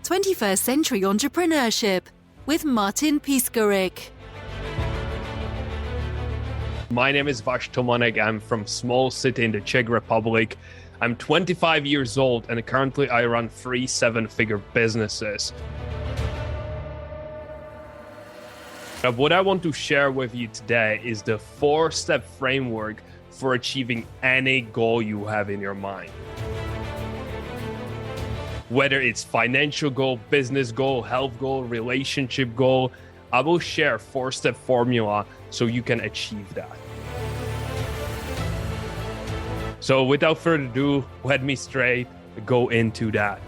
21st Century Entrepreneurship with Martin Piskarik. My name is Vash Tomanec. I'm from small city in the Czech Republic. I'm 25 years old and currently I run 3 7-figure businesses. What I want to share with you today is the 4-step framework for achieving any goal you have in your mind. Whether it's financial goal, business goal, health goal, relationship goal, I will share 4-step formula so you can achieve that. So without further ado, let me straight go into that.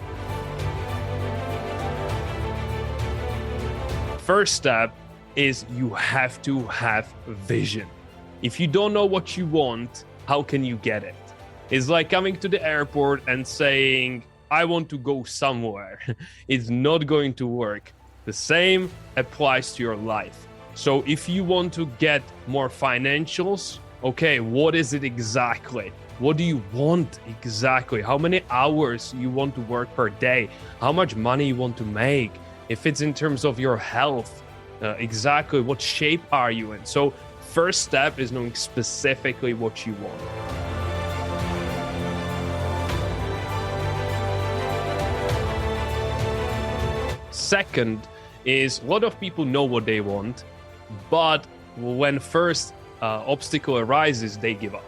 First step is you have to have vision. If you don't know what you want, how can you get it? It's like coming to the airport and saying, I want to go somewhere. It's not going to work. The same applies to your life. So if you want to get more financials, okay, what is it exactly? What do you want exactly? How many hours you want to work per day? How much money you want to make? If it's in terms of your health, exactly what shape are you in? So first step is knowing specifically what you want. Second is a lot of people know what they want, but when first obstacle arises, they give up.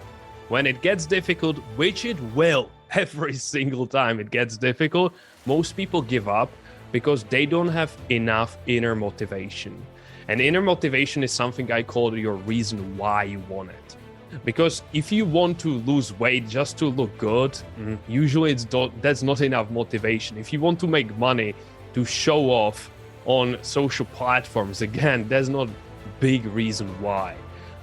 When it gets difficult, which it will, every single time it gets difficult, most people give up because they don't have enough inner motivation. And inner motivation is something I call your reason why you want it. Because if you want to lose weight just to look good, usually that's not enough motivation. If you want to make money to show off on social platforms, again, there's not a big reason why.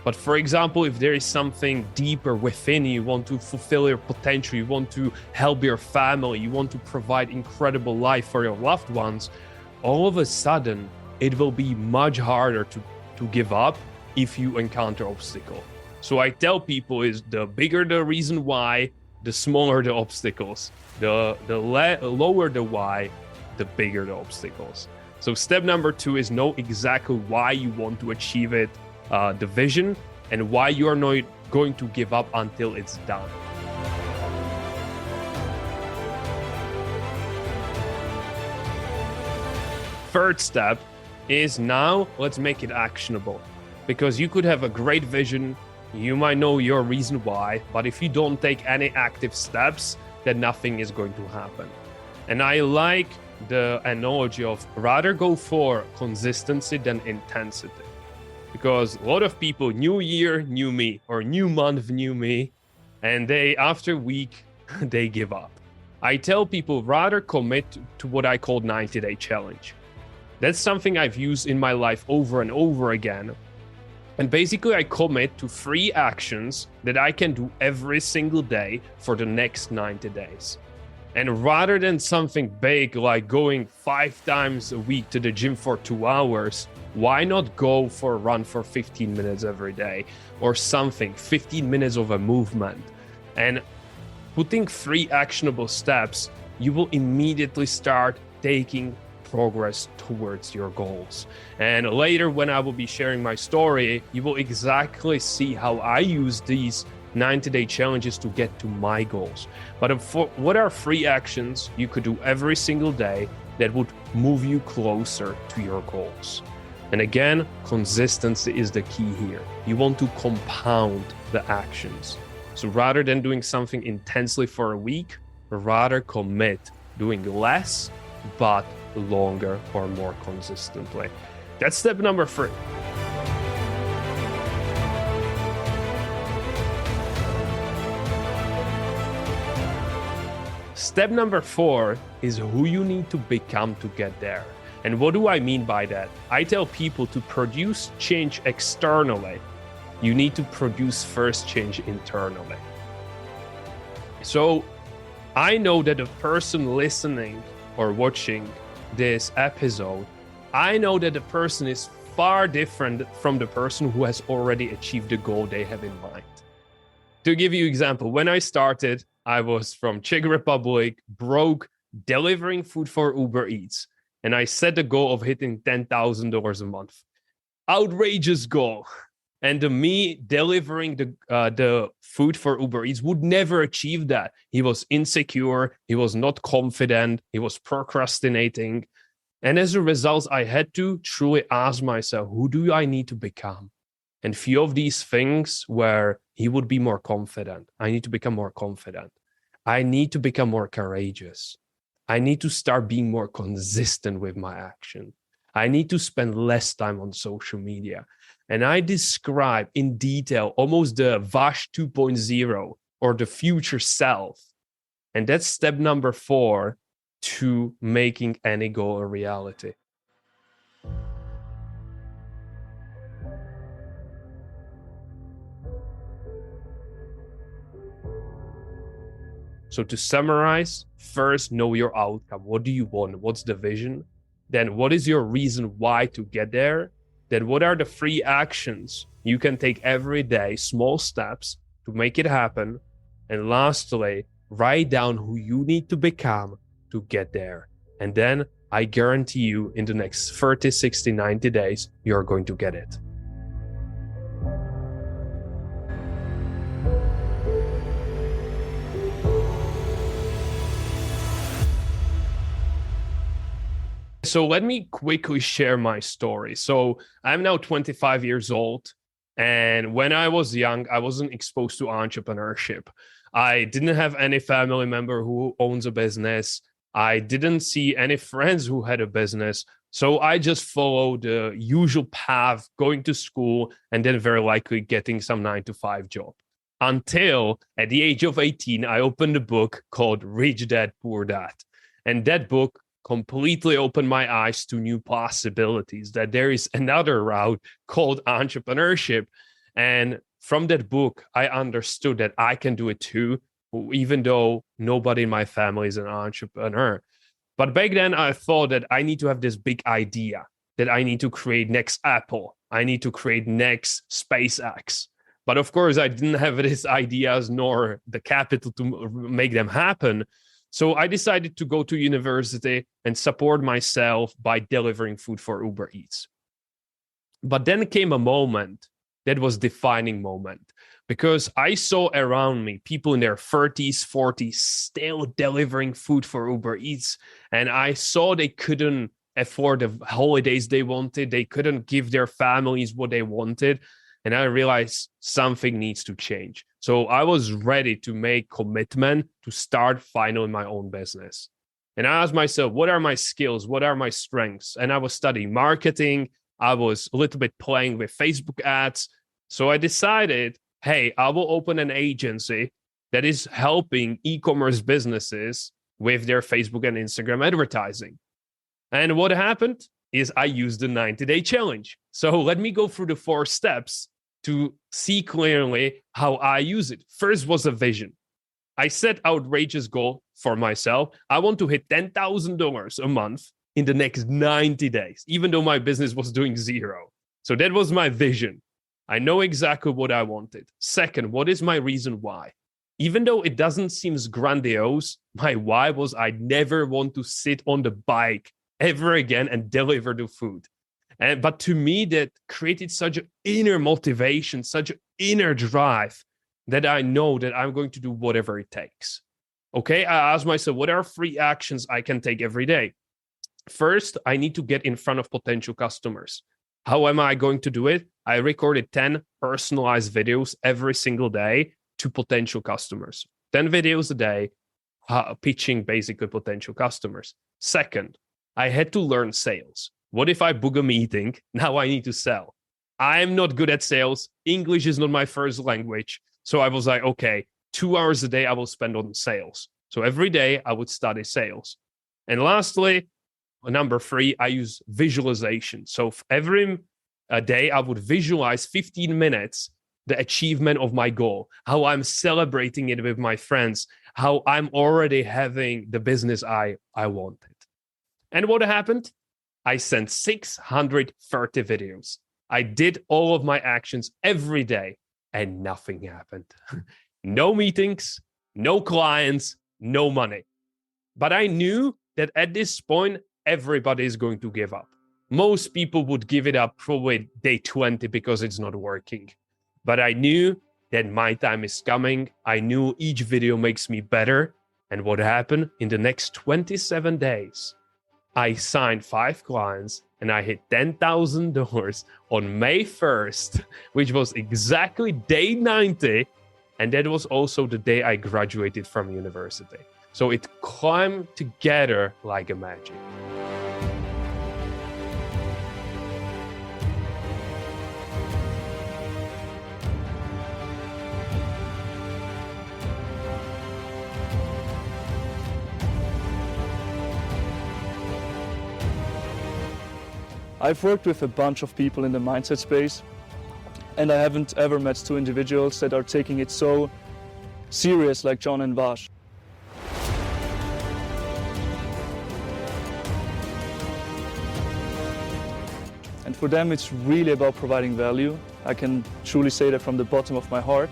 But for example, if there is something deeper within you, you want to fulfill your potential, you want to help your family, you want to provide incredible life for your loved ones, all of a sudden, it will be much harder to give up if you encounter obstacle. So I tell people is the bigger the reason why, the smaller the obstacles. The lower the why, the bigger the obstacles. So step number 2 is know exactly why you want to achieve it, the vision, and why you are not going to give up until it's done. Third step is now let's make it actionable, because you could have a great vision, you might know your reason why, but if you don't take any active steps, then nothing is going to happen. And I like the analogy of rather go for consistency than intensity. Because a lot of people, new year, new me, or new month, new me, and after a week, they give up. I tell people rather commit to what I call 90-day challenge. That's something I've used in my life over and over again. And basically I commit to 3 actions that I can do every single day for the next 90 days. And rather than something big like going 5 times a week to the gym for 2 hours, why not go for a run for 15 minutes every day or something, 15 minutes of a movement? And putting 3 actionable steps, you will immediately start taking progress towards your goals. And later when I will be sharing my story, you will exactly see how I use these 90-day challenges to get to my goals. But what are 3 actions you could do every single day that would move you closer to your goals? And again, consistency is the key here. You want to compound the actions. So rather than doing something intensely for a week, rather commit doing less, but longer or more consistently. That's step number 3. Step number 4 is who you need to become to get there. And what do I mean by that? I tell people to produce change externally, you need to produce first change internally. So I know that the person listening or watching this episode, I know that the person is far different from the person who has already achieved the goal they have in mind. To give you an example, when I started, I was from Czech Republic, broke, delivering food for Uber Eats. And I set the goal of hitting $10,000 a month. Outrageous goal. And me delivering the food for Uber Eats would never achieve that. He was insecure. He was not confident. He was procrastinating. And as a result, I had to truly ask myself, who do I need to become? And few of these things where he would be more confident. I need to become more confident. I need to become more courageous. I need to start being more consistent with my action. I need to spend less time on social media. And I describe in detail almost the Vash 2.0 or the future self. And that's step number 4 to making any goal a reality. So to summarize, first, know your outcome. What do you want? What's the vision? Then what is your reason why to get there? Then what are the 3 actions you can take every day, small steps to make it happen? And lastly, write down who you need to become to get there. And then I guarantee you in the next 30, 60, 90 days, you're going to get it. So let me quickly share my story. So I'm now 25 years old. And when I was young, I wasn't exposed to entrepreneurship. I didn't have any family member who owns a business. I didn't see any friends who had a business. So I just followed the usual path, going to school and then very likely getting some 9-to-5 job. Until at the age of 18, I opened a book called Rich Dad, Poor Dad. And that book completely opened my eyes to new possibilities, that there is another route called entrepreneurship. And from that book, I understood that I can do it too, even though nobody in my family is an entrepreneur. But back then, I thought that I need to have this big idea, that I need to create next Apple. I need to create next SpaceX. But of course, I didn't have these ideas nor the capital to make them happen. So I decided to go to university and support myself by delivering food for Uber Eats. But then came a moment that was defining moment, because I saw around me people in their 30s, 40s still delivering food for Uber Eats. And I saw they couldn't afford the holidays they wanted. They couldn't give their families what they wanted. And I realized something needs to change. So I was ready to make commitment to start finally my own business. And I asked myself, what are my skills? What are my strengths? And I was studying marketing. I was a little bit playing with Facebook ads. So I decided, hey, I will open an agency that is helping e-commerce businesses with their Facebook and Instagram advertising. And what happened is I used the 90-day challenge. So let me go through the 4 steps to see clearly how I use it. First was a vision. I set outrageous goal for myself. I want to hit $10,000 a month in the next 90 days, even though my business was doing 0. So that was my vision. I know exactly what I wanted. Second, what is my reason why? Even though it doesn't seem grandiose, my why was I never want to sit on the bike ever again and deliver the food. But to me, that created such an inner motivation, such an inner drive that I know that I'm going to do whatever it takes. Okay, I asked myself, what are 3 actions I can take every day? First, I need to get in front of potential customers. How am I going to do it? I recorded 10 personalized videos every single day to potential customers. 10 videos a day, pitching basically potential customers. Second, I had to learn sales. What if I book a meeting? Now I need to sell. I'm not good at sales. English is not my first language. So I was like, okay, 2 hours a day I will spend on sales. So every day I would study sales. And lastly, number 3, I use visualization. So every day I would visualize 15 minutes the achievement of my goal, how I'm celebrating it with my friends, how I'm already having the business I wanted. And what happened? I sent 630 videos. I did all of my actions every day and nothing happened. No meetings, no clients, no money. But I knew that at this point, everybody is going to give up. Most people would give it up probably day 20 because it's not working. But I knew that my time is coming. I knew each video makes me better. And what happened in the next 27 days? I signed 5 clients and I hit $10,000 on May 1st, which was exactly day 90. And that was also the day I graduated from university. So it came together like a magic. I've worked with a bunch of people in the mindset space, and I haven't ever met 2 individuals that are taking it so serious like John and Vash. And for them, it's really about providing value. I can truly say that from the bottom of my heart.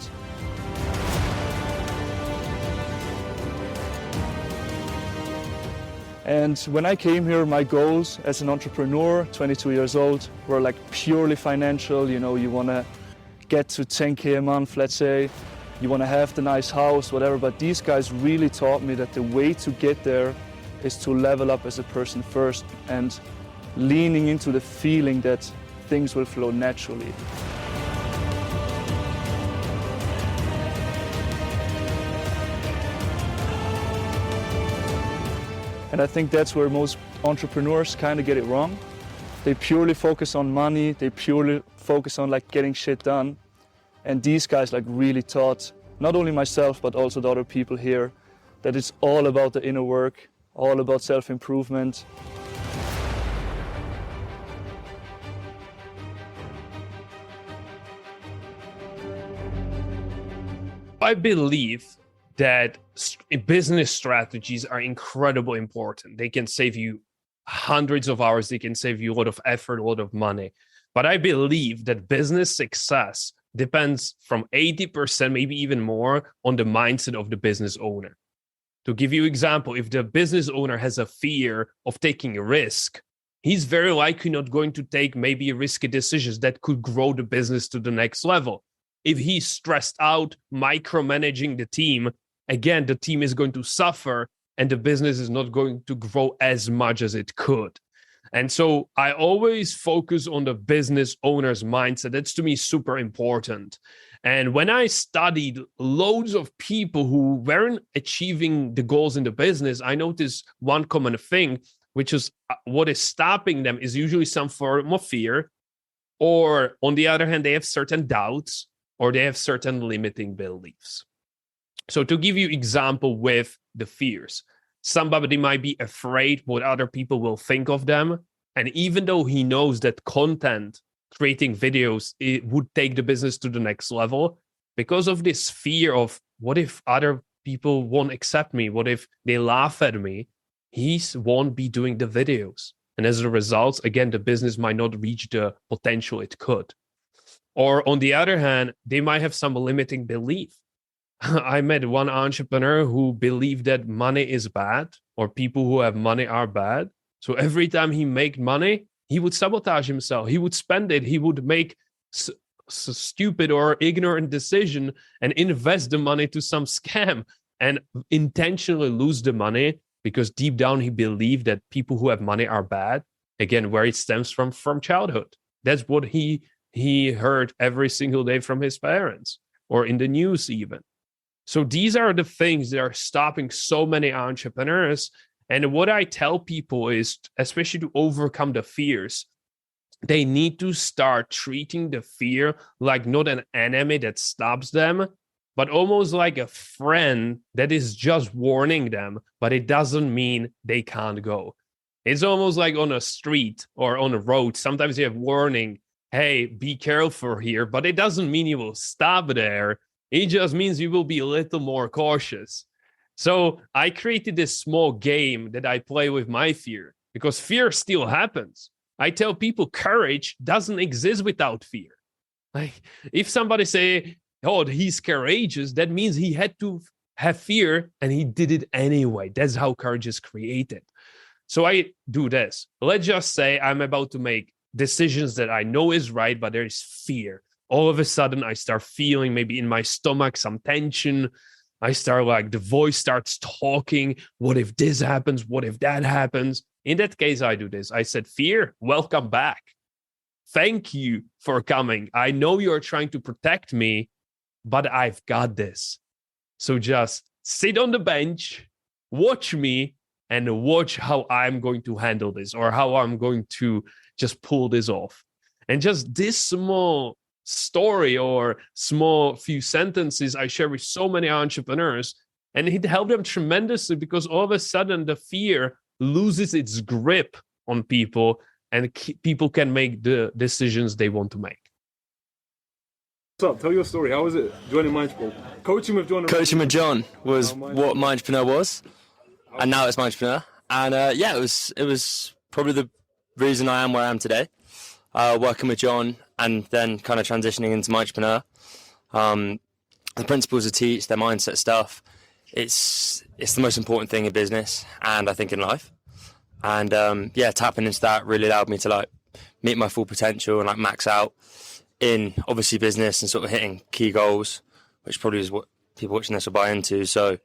And when I came here, my goals as an entrepreneur, 22 years old, were like purely financial. You know, you want to get to 10K a month, let's say. You want to have the nice house, whatever. But these guys really taught me that the way to get there is to level up as a person first and leaning into the feeling that things will flow naturally. And I think that's where most entrepreneurs kind of get it wrong. They purely focus on money, they purely focus on like getting shit done. And these guys like really taught, not only myself, but also the other people here, that it's all about the inner work, all about self-improvement. I believe that business strategies are incredibly important. They can save you hundreds of hours. They can save you a lot of effort, a lot of money. But I believe that business success depends from 80%, maybe even more, on the mindset of the business owner. To give you an example, if the business owner has a fear of taking a risk, he's very likely not going to take maybe risky decisions that could grow the business to the next level. If he's stressed out, micromanaging the team, again, the team is going to suffer and the business is not going to grow as much as it could. And so I always focus on the business owner's mindset. That's to me super important. And when I studied loads of people who weren't achieving the goals in the business, I noticed one common thing, which is what is stopping them is usually some form of fear, or on the other hand, they have certain doubts or they have certain limiting beliefs. So to give you example with the fears, somebody might be afraid what other people will think of them. And even though he knows that content, creating videos, it would take the business to the next level, because of this fear of what if other people won't accept me? What if they laugh at me? He won't be doing the videos. And as a result, again, the business might not reach the potential it could. Or on the other hand, they might have some limiting belief. I met one entrepreneur who believed that money is bad or people who have money are bad. So every time he made money, he would sabotage himself. He would spend it. He would make stupid or ignorant decision and invest the money to some scam and intentionally lose the money because deep down he believed that people who have money are bad. Again, where it stems from childhood. That's what he heard every single day from his parents or in the news even. So these are the things that are stopping so many entrepreneurs. And what I tell people is, especially to overcome the fears, they need to start treating the fear like not an enemy that stops them, but almost like a friend that is just warning them, but it doesn't mean they can't go. It's almost like on a street or on a road. Sometimes you have warning, hey, be careful here, but it doesn't mean you will stop there. It just means you will be a little more cautious. So I created this small game that I play with my fear because fear still happens. I tell people courage doesn't exist without fear. Like if somebody say, oh, he's courageous, that means he had to have fear, and he did it anyway. That's how courage is created. So I do this. Let's just say I'm about to make decisions that I know is right, but there is fear. All of a sudden, I start feeling maybe in my stomach some tension. I start like the voice starts talking. What if this happens? What if that happens? In that case, I do this. I said, fear, welcome back. Thank you for coming. I know you're trying to protect me, but I've got this. So just sit on the bench, watch me, and watch how I'm going to handle this, or how I'm going to just pull this off. And just this small story or small few sentences I share with so many entrepreneurs, and it helped them tremendously, because all of a sudden the fear loses its grip on people, and people can make the decisions they want to make. What's up? Tell your story. How was it joining Mindspreneur? Coaching with John. Coaching with John was what Mindspreneur was, and now it's Mindspreneur. And yeah, it was probably the reason I am where I am today. Working with John and then kind of transitioning into Mindspreneur. The principles I teach, their mindset stuff, it's the most important thing in business and I think in life. And yeah, tapping into that really allowed me to like meet my full potential and like max out in obviously business and sort of hitting key goals, which probably is what people watching this will buy into. So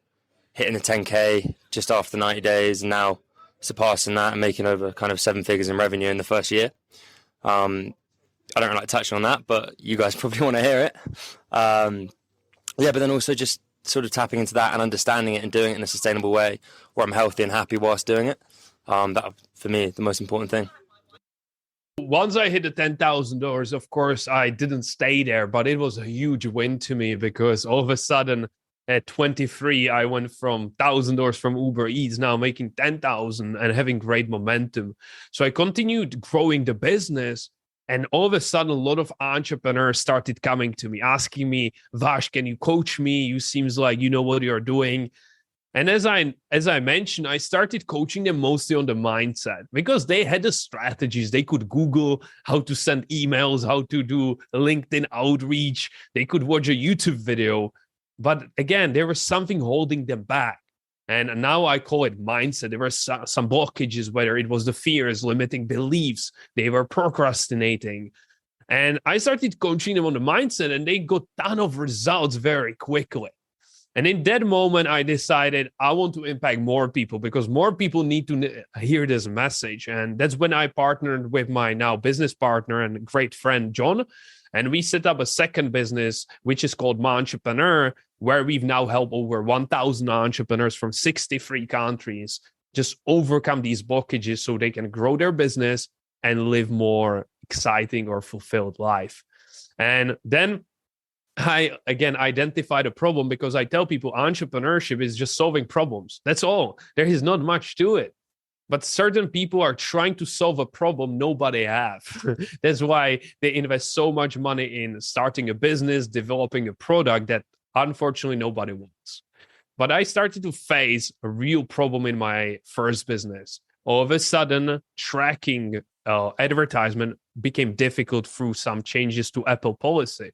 hitting the 10K just after 90 days and now surpassing that and making over kind of 7 figures in revenue in the first year. I don't really like touching on that, but you guys probably want to hear it. Yeah, but then also just sort of tapping into that and understanding it and doing it in a sustainable way where I'm healthy and happy whilst doing it. That, for me, the most important thing. Once I hit the $10,000, of course, I didn't stay there, but it was a huge win to me, because all of a sudden at 23, I went from $1,000 from Uber Eats, now making 10,000 and having great momentum. So I continued growing the business, and all of a sudden, a lot of entrepreneurs started coming to me, asking me, Vash, can you coach me? You seems like you know what you're doing. And as I mentioned, I started coaching them mostly on the mindset, because they had the strategies. They could Google how to send emails, how to do LinkedIn outreach. They could watch a YouTube video. But again, there was something holding them back. And now I call it mindset. There were some blockages, whether it was the fears, limiting beliefs, they were procrastinating. And I started coaching them on the mindset, and they got a ton of results very quickly. And in that moment, I decided I want to impact more people, because more people need to hear this message. And that's when I partnered with my now business partner and great friend, John. And we set up a second business, which is called Entrepreneur, where we've now helped over 1,000 entrepreneurs from 63 countries just overcome these blockages so they can grow their business and live more exciting or fulfilled life. And then I, again, identified a problem, because I tell people entrepreneurship is just solving problems. That's all. There is not much to it. But certain people are trying to solve a problem nobody have. That's why they invest so much money in starting a business, developing a product that unfortunately nobody wants. But I started to face a real problem in my first business. All of a sudden, tracking advertisement became difficult through some changes to Apple policy.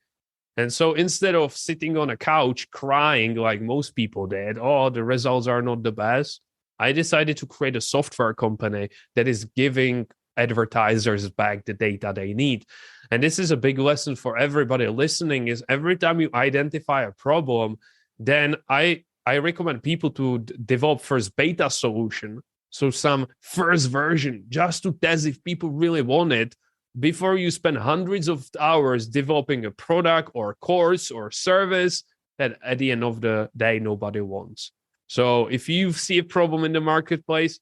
And so instead of sitting on a couch crying like most people did, oh, the results are not the best, I decided to create a software company that is giving advertisers back the data they need. And this is a big lesson for everybody listening, is every time you identify a problem, then I recommend people to develop first beta solution. So some first version, just to test if people really want it, before you spend hundreds of hours developing a product or course or service that at the end of the day, nobody wants. So if you see a problem in the marketplace,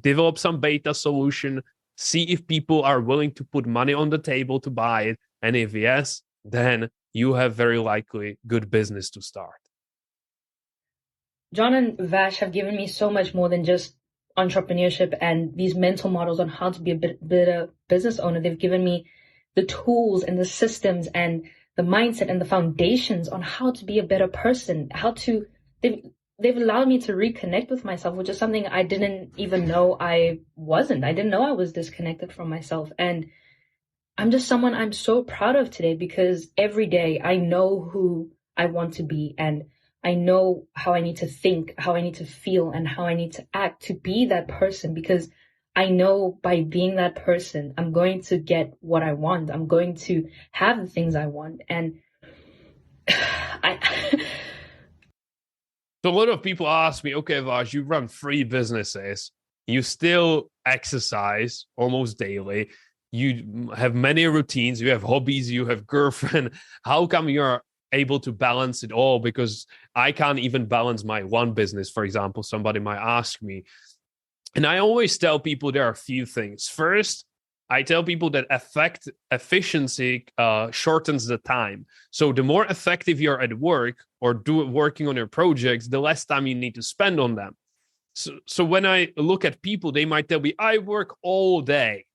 develop some beta solution, see if people are willing to put money on the table to buy it. And if yes, then you have very likely good business to start. John and Vash have given me so much more than just entrepreneurship and these mental models on how to be a better business owner. They've given me the tools and the systems and the mindset and the foundations on how to be a better person, they've allowed me to reconnect with myself, which is something I didn't even know I wasn't. I didn't know I was disconnected from myself. And I'm just someone I'm so proud of today, because every day I know who I want to be, and I know how I need to think, how I need to feel, and how I need to act to be that person, because I know by being that person, I'm going to get what I want. I'm going to have the things I want. And So a lot of people ask me, okay, Vash, you run 3 businesses, you still exercise almost daily, you have many routines, you have hobbies, you have girlfriend. How come you're able to balance it all? Because I can't even balance my one business, for example. Somebody might ask me. And I always tell people there are a few things. First, I tell people that efficiency shortens the time. So the more effective you're at work or working on your projects, the less time you need to spend on them. So when I look at people, they might tell me, I work all day.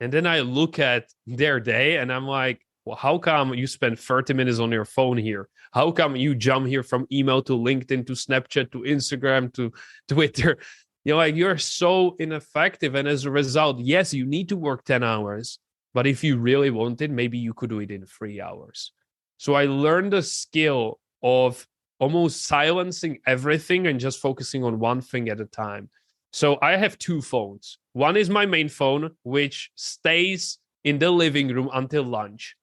And then I look at their day and I'm like, well, how come you spend 30 minutes on your phone here? How come you jump here from email to LinkedIn to Snapchat to Instagram to Twitter? You're so ineffective. And as a result, yes, you need to work 10 hours. But if you really wanted, maybe you could do it in 3 hours. So I learned the skill of almost silencing everything and just focusing on one thing at a time. So I have 2 phones. One is my main phone, which stays in the living room until lunch.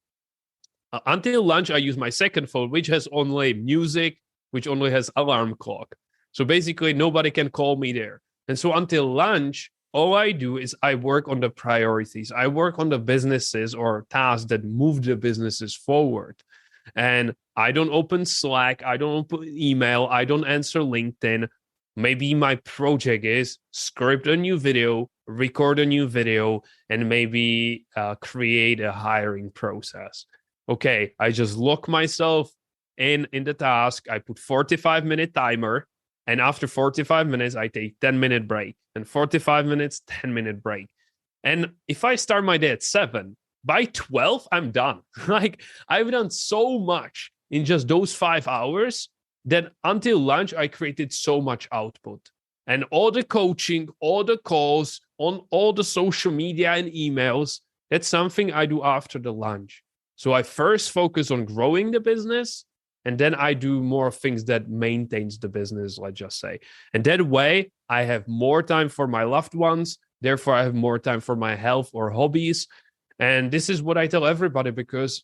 Until lunch, I use my second phone, which has only music, which only has alarm clock. So basically, nobody can call me there. And so until lunch, all I do is I work on the priorities. I work on the businesses or tasks that move the businesses forward. And I don't open Slack. I don't open email. I don't answer LinkedIn. Maybe my project is script a new video, record a new video, and maybe create a hiring process. Okay, I just lock myself in the task. I put 45-minute timer. And after 45 minutes, I take 10-minute break. And 45 minutes, 10-minute break. And if I start my day at 7, by 12, I'm done. I've done so much in just those 5 hours that until lunch, I created so much output. And all the coaching, all the calls, on all the social media and emails, that's something I do after the lunch. So I first focus on growing the business, and then I do more things that maintains the business, let's just say. And that way, I have more time for my loved ones. Therefore, I have more time for my health or hobbies. And this is what I tell everybody, because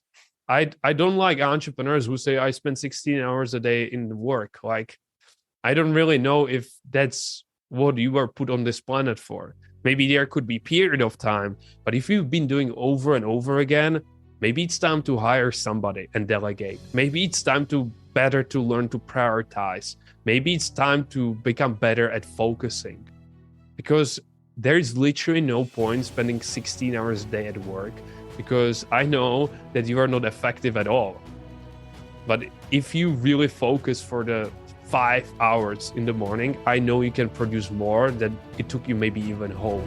I don't like entrepreneurs who say, I spend 16 hours a day in work. I don't really know if that's what you were put on this planet for. Maybe there could be a period of time, but if you've been doing over and over again, maybe it's time to hire somebody and delegate. Maybe it's time to learn to prioritize. Maybe it's time to become better at focusing. Because there's literally no point spending 16 hours a day at work, because I know that you are not effective at all. But if you really focus for the 5 hours in the morning, I know you can produce more than it took you maybe even home.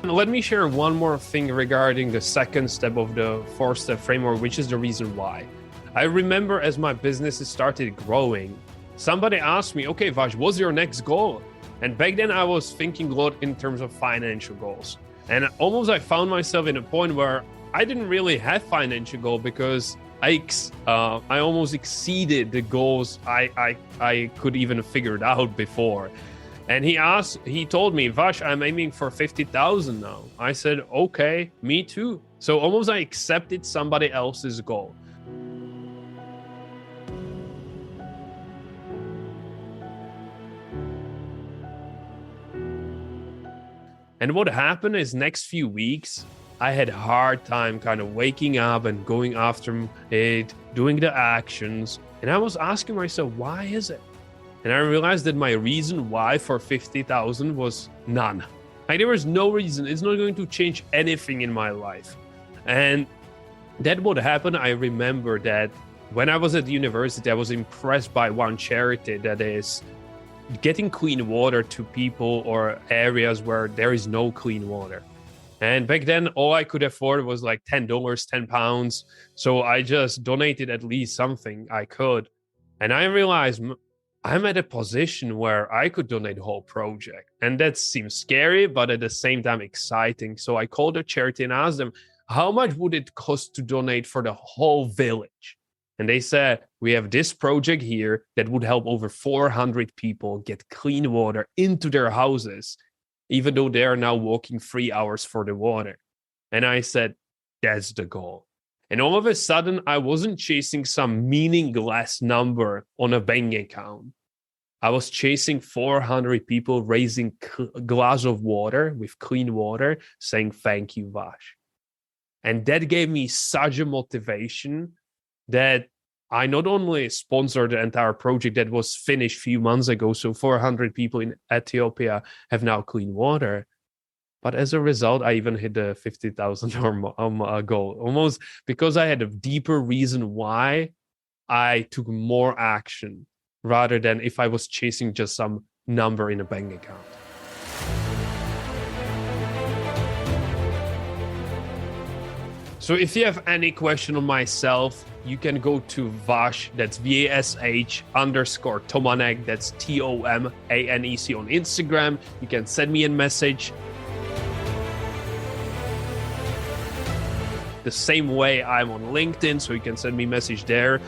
Let me share one more thing regarding the second step of the 4-step framework, which is the reason why. I remember as my businesses started growing, somebody asked me, okay, Vash, what's your next goal? And back then I was thinking a lot in terms of financial goals. And almost I found myself in a point where I didn't really have financial goal, because I almost exceeded the goals I could even figure it out before. And he told me, Vash, I'm aiming for 50,000 now. I said, okay, me too. So almost I accepted somebody else's goal. And what happened is next few weeks, I had a hard time kind of waking up and going after it, doing the actions. And I was asking myself, why is it? And I realized that my reason why for 50,000 was none. There was no reason. It's not going to change anything in my life. And that what happened, I remember that when I was at university, I was impressed by one charity that is getting clean water to people or areas where there is no clean water. And back then, all I could afford was like $10, £10. So I just donated at least something I could. And I realized I'm at a position where I could donate the whole project. And that seems scary, but at the same time exciting. So I called a charity and asked them, how much would it cost to donate for the whole village? And they said, we have this project here that would help over 400 people get clean water into their houses, even though they are now walking 3 hours for the water. And I said, that's the goal. And all of a sudden, I wasn't chasing some meaningless number on a bank account. I was chasing 400 people raising a glass of water with clean water, saying, thank you, Vash. And that gave me such a motivation that I not only sponsored the entire project that was finished a few months ago, so 400 people in Ethiopia have now clean water, but as a result, I even hit the 50,000 goal, almost because I had a deeper reason why I took more action rather than if I was chasing just some number in a bank account. So if you have any question on myself, you can go to Vash, that's VASH _ Tomanec, that's TOMANEC on Instagram. You can send me a message. The same way I'm on LinkedIn, so you can send me a message there.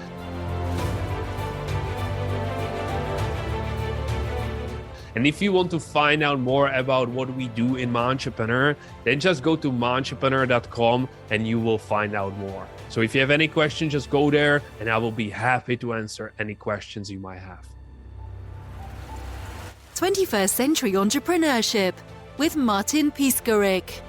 And if you want to find out more about what we do in My Entrepreneur, then just go to myentrepreneur.com and you will find out more. So if you have any questions, just go there and I will be happy to answer any questions you might have. 21st Century Entrepreneurship with Martin Piskarik.